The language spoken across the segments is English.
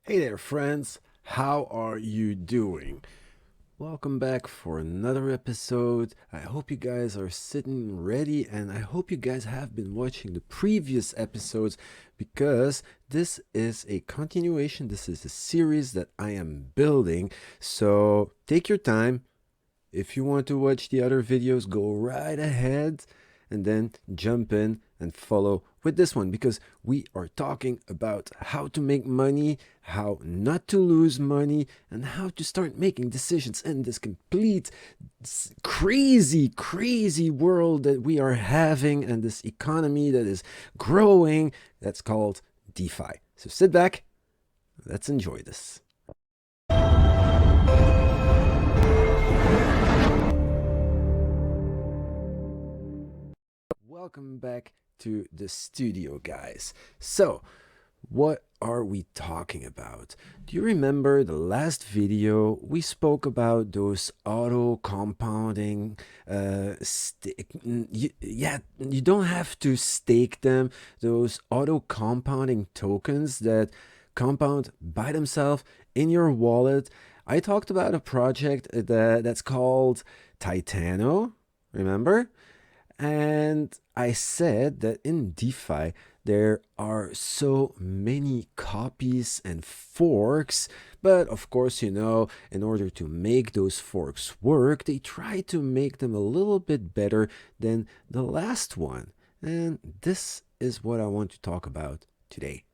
Hey there, friends. How are you doing? Welcome back for another episode. I hope you guys are sitting ready, and I hope you guys have been watching the previous episodes because this is a continuation. This is a series that I am building. So take your time. If you want to watch the other videos, go right ahead and then jump in and follow with this one because we are talking about how to make money, how not to lose money, and how to start making decisions in this complete crazy world that we are having and this economy that is growing that's called DeFi. So sit back, let's enjoy this. Welcome back to the studio, guys. So, what are we talking about? Do you remember the last video we spoke about those auto compounding you don't have to stake them, those auto compounding tokens that compound by themselves in your wallet. I talked about a project that's called Titano, remember? And I said that in DeFi, there are so many copies and forks, but of course, in order to make those forks work, they try to make them a little bit better than the last one. And this is what I want to talk about today.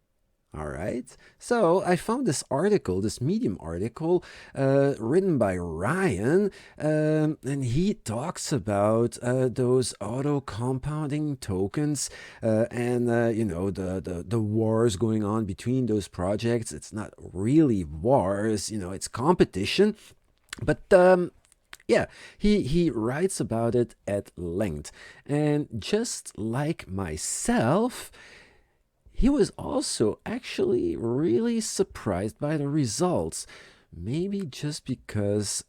All right. So I found this article, this Medium article, written by Ryan, and he talks about those auto compounding tokens and the wars going on between those projects. It's not really wars, it's competition, but yeah, he writes about it at length, and just like myself, he was also actually really surprised by the results. Maybe just because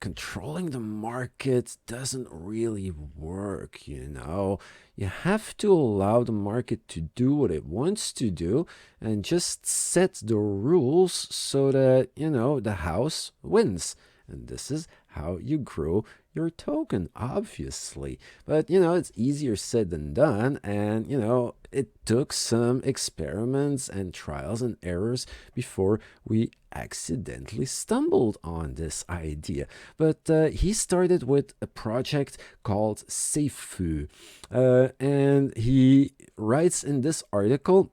controlling the market doesn't really work, You have to allow the market to do what it wants to do and just set the rules so that, the house wins. And this is how you grow your token, obviously. But, it's easier said than done. And, it took some experiments and trials and errors before we accidentally stumbled on this idea. But he started with a project called Seifu. And he writes in this article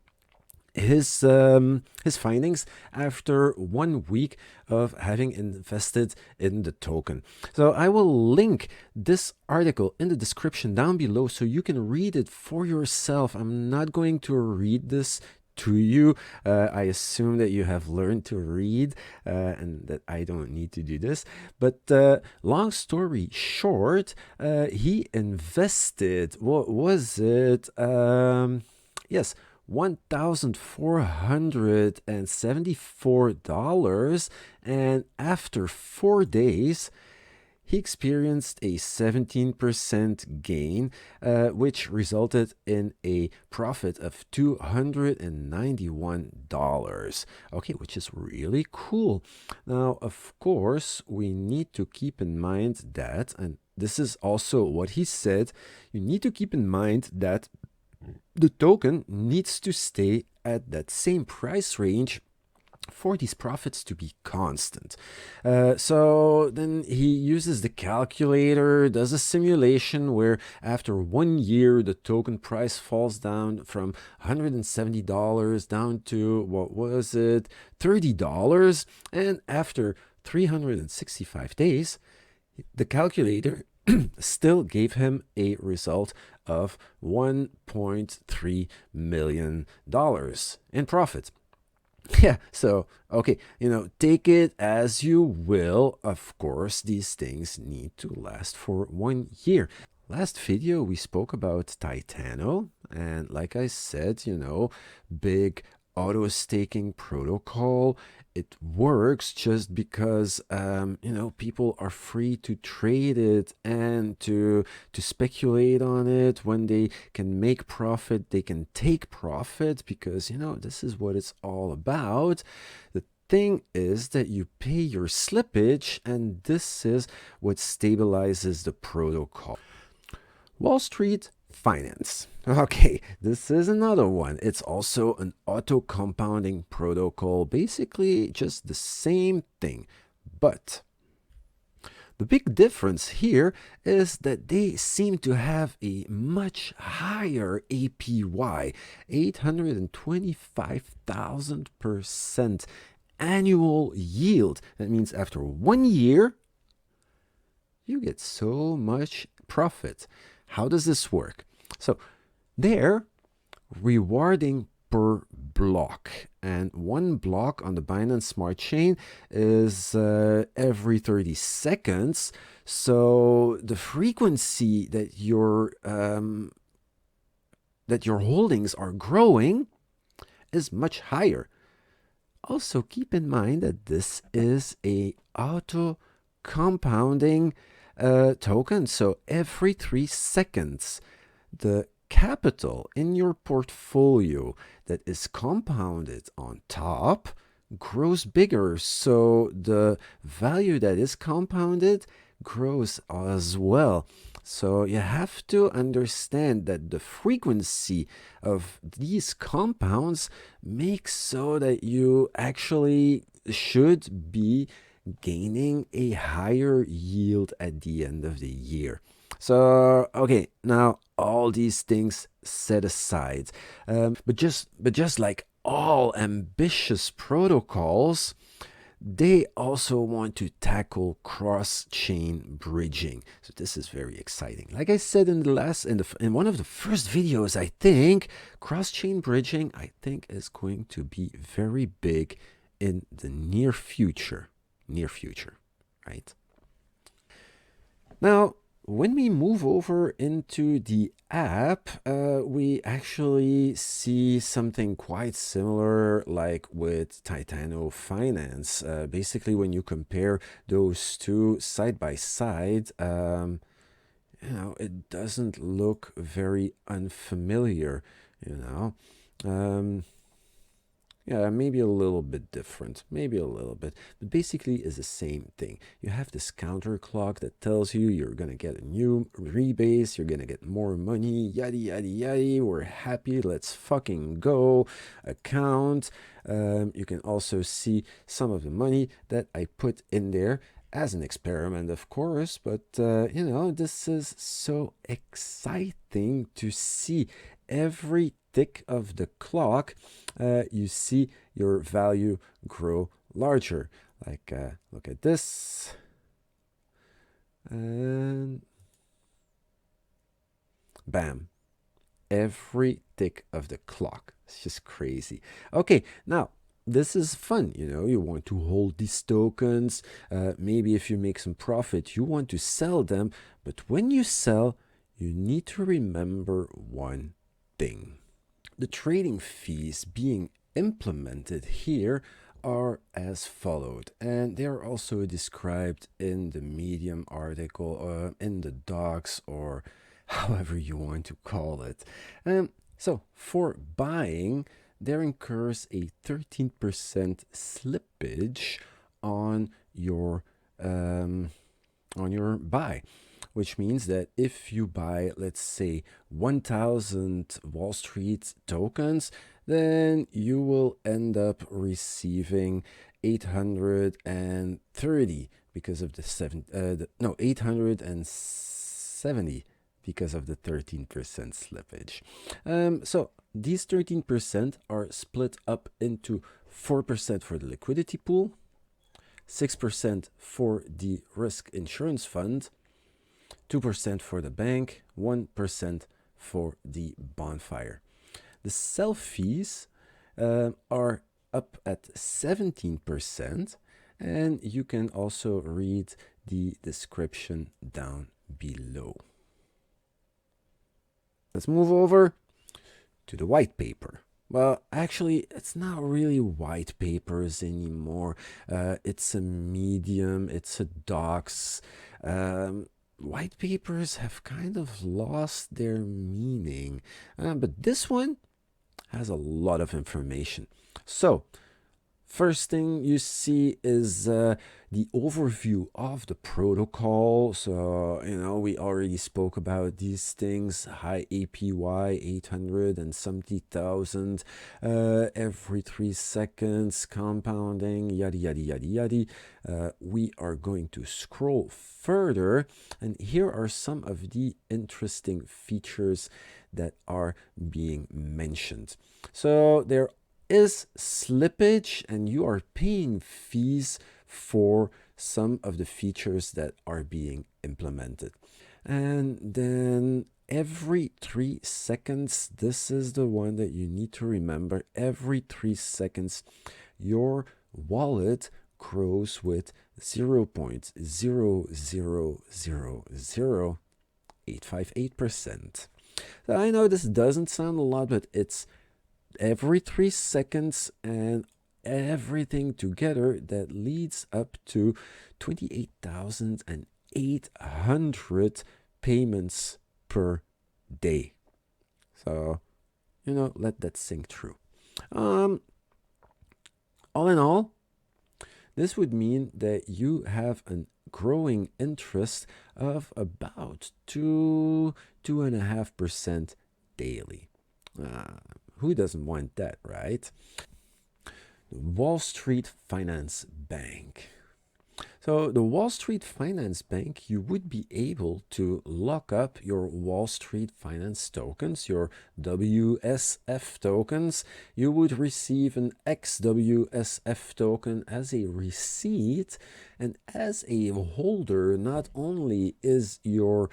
his findings after 1 week of having invested in the token. So I will link this article in the description down below so you can read it for yourself. I'm not going to read this to you. I assume that you have learned to read and that I don't need to do this. But long story short, he invested, what was it? Yes, $1,474, and after 4 days he experienced a 17% gain, which resulted in a profit of $291. Okay, which is really cool. Now, of course, we need to keep in mind that, and this is also what he said, you need to keep in mind that the token needs to stay at that same price range for these profits to be constant. So then he uses the calculator, does a simulation where after 1 year the token price falls down from $170 down to, what was it, $30, and after 365 days the calculator still gave him a result of $1.3 million in profit. Yeah, so, okay, take it as you will. Of course, these things need to last for 1 year. Last video, we spoke about Titano, and like I said, big auto staking protocol. It works just because people are free to trade it and to speculate on it. When they can make profit, they can take profit because this is what it's all about. The thing is that you pay your slippage, and this is what stabilizes the protocol. Wallstreet Finance. Okay, this is another one. It's also an auto compounding protocol, basically just the same thing. But the big difference here is that they seem to have a much higher APY, 825,000% annual yield. That means after 1 year, you get so much profit. How does this work? So they're rewarding per block, and one block on the Binance Smart Chain is every 30 seconds. So the frequency that your holdings are growing is much higher. Also keep in mind that this is a auto compounding token. So every 3 seconds, the capital in your portfolio that is compounded on top grows bigger. So the value that is compounded grows as well. So you have to understand that the frequency of these compounds makes so that you actually should be gaining a higher yield at the end of the year. So, okay, now all these things set aside, but just like all ambitious protocols, they also want to tackle cross-chain bridging. So this is very exciting. Like I said in one of the first videos, I think cross-chain bridging, I think, is going to be very big in the near future, right? Now, when we move over into the app, we actually see something quite similar like with Titano Finance. Basically, when you compare those two side by side, it doesn't look very unfamiliar, yeah, maybe a little bit different, but basically is the same thing. You have this counter clock that tells you you're going to get a new rebase, you're going to get more money, yada, yada, yada, we're happy, let's fucking go, account. You can also see some of the money that I put in there as an experiment, of course, but this is so exciting to see. Every tick of the clock, you see your value grow larger. Like, look at this. And bam. Every tick of the clock. It's just crazy. Okay, now, this is fun, you want to hold these tokens. Maybe if you make some profit, you want to sell them. But when you sell, you need to remember one thing. The trading fees being implemented here are as followed, and they are also described in the Medium article, in the docs, or however you want to call it. So for buying, there incurs a 13% slippage on your buy, which means that if you buy, let's say, 1,000 Wallstreet tokens, then you will end up receiving 830 because of the 870 because of the 13% slippage. So these 13% are split up into 4% for the liquidity pool, 6% for the risk insurance fund, 2% for the bank, 1% for the bonfire. The sell fees are up at 17%, and you can also read the description down below. Let's move over to the white paper. Well, actually, it's not really white papers anymore. It's a medium, it's a docs. White papers have kind of lost their meaning, but this one has a lot of information. So First thing you see is the overview of the protocol. So, we already spoke about these things: high APY, 800 and something thousand every 3 seconds, compounding, yada, yada, yada, yada. We are going to scroll further, and here are some of the interesting features that are being mentioned. So, there is slippage, and you are paying fees for some of the features that are being implemented. And then every 3 seconds, this is the one that you need to remember, every 3 seconds, your wallet grows with 0.0000858%. So I know this doesn't sound a lot, but it's every 3 seconds, and everything together that leads up to 28,800 payments per day. So, let that sink through. All in all, this would mean that you have a growing interest of about 2.5% daily. Who doesn't want that, right? Wallstreet Finance Bank. So the Wallstreet Finance Bank, you would be able to lock up your Wallstreet Finance tokens, your WSF tokens. You would receive an XWSF token as a receipt, and as a holder, not only is your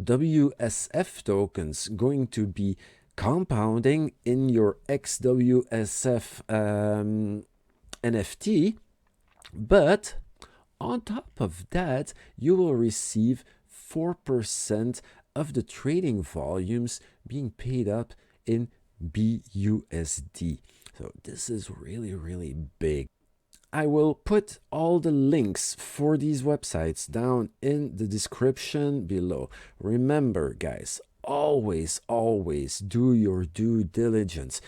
WSF tokens going to be compounding in your XWSF NFT, but on top of that, you will receive 4% of the trading volumes being paid up in BUSD. So this is really, really big. I will put all the links for these websites down in the description below. Remember, guys, always do your due diligence.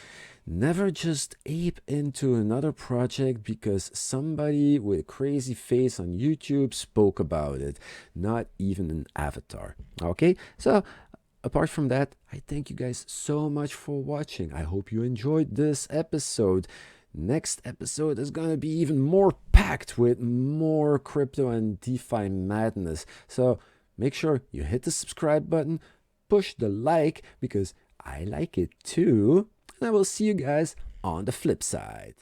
Never just ape into another project because somebody with a crazy face on YouTube spoke about it, not even an avatar. Okay, so apart from that, I thank you guys so much for watching. I hope you enjoyed this episode. Next episode is going to be even more packed with more crypto and DeFi madness. So make sure you hit the subscribe button, push the like because I like it too. And I will see you guys on the flip side.